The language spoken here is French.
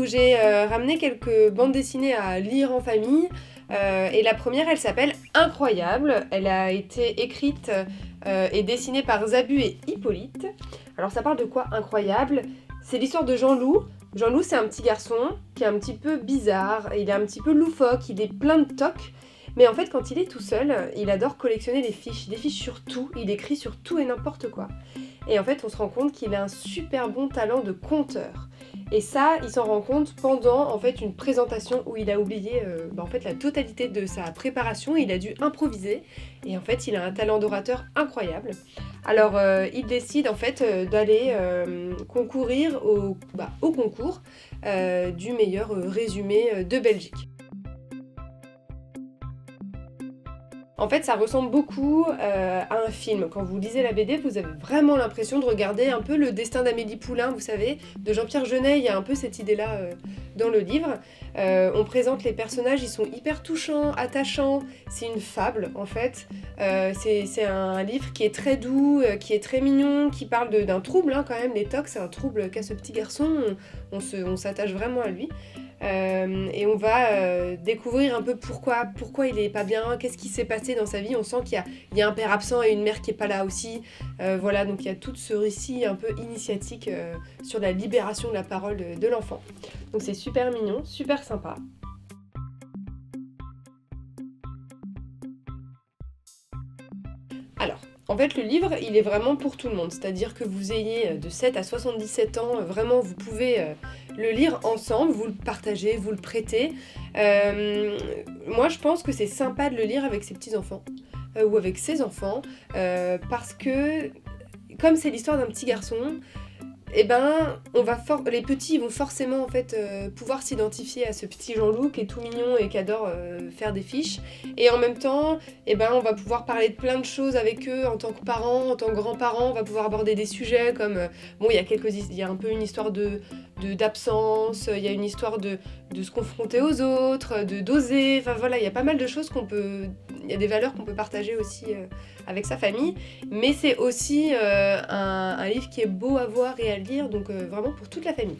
j'ai ramené quelques bandes dessinées à lire en famille. Et la première, elle s'appelle Incroyable. Elle a été écrite et dessinée par Zabu et Hippolyte. Alors ça parle de quoi, Incroyable? C'est l'histoire de Jean-Loup. Jean-Loup, c'est un petit garçon qui est un petit peu bizarre, il est un petit peu loufoque, il est plein de tocs. Mais en fait, quand il est tout seul, il adore collectionner des fiches sur tout. Il écrit sur tout et n'importe quoi. Et en fait, on se rend compte qu'il a un super bon talent de conteur. Et ça, il s'en rend compte pendant en fait une présentation où il a oublié en fait la totalité de sa préparation. Il a dû improviser et en fait, il a un talent d'orateur incroyable. Alors, il décide en fait d'aller concourir au concours du meilleur résumé de Belgique. En fait, ça ressemble beaucoup à un film. Quand vous lisez la BD, vous avez vraiment l'impression de regarder un peu le destin d'Amélie Poulain, vous savez, de Jean-Pierre Jeunet. Il y a un peu cette idée-là dans le livre. On présente les personnages, ils sont hyper touchants, attachants. C'est une fable, en fait. C'est un livre qui est très doux, qui est très mignon, qui parle d'un trouble, quand même. Les tocs, c'est un trouble qu'a ce petit garçon. On s'attache vraiment à lui. Et on va découvrir un peu pourquoi il est pas bien, qu'est-ce qui s'est passé dans sa vie. On sent qu'il y a un père absent et une mère qui est pas là aussi. Voilà, donc il y a tout ce récit un peu initiatique sur la libération de la parole de l'enfant. Donc c'est super mignon, super sympa. Alors, en fait, le livre, il est vraiment pour tout le monde. C'est-à-dire que vous ayez de 7 à 77 ans, vraiment, vous pouvez le lire ensemble, vous le partagez, vous le prêtez. Moi, je pense que c'est sympa de le lire avec ses petits-enfants ou avec ses enfants parce que, comme c'est l'histoire d'un petit garçon, eh ben, les petits vont forcément en fait pouvoir s'identifier à ce petit Jean-Loup qui est tout mignon et qui adore faire des fiches. Et en même temps, eh ben, on va pouvoir parler de plein de choses avec eux en tant que parents, en tant que grands-parents. On va pouvoir aborder des sujets comme il y a un peu une histoire d'absence, il y a une histoire de se confronter aux autres, de d'oser. Enfin voilà, il y a pas mal de choses il y a des valeurs qu'on peut partager aussi avec sa famille. Mais c'est aussi un livre qui est beau à voir et à lire, donc vraiment pour toute la famille.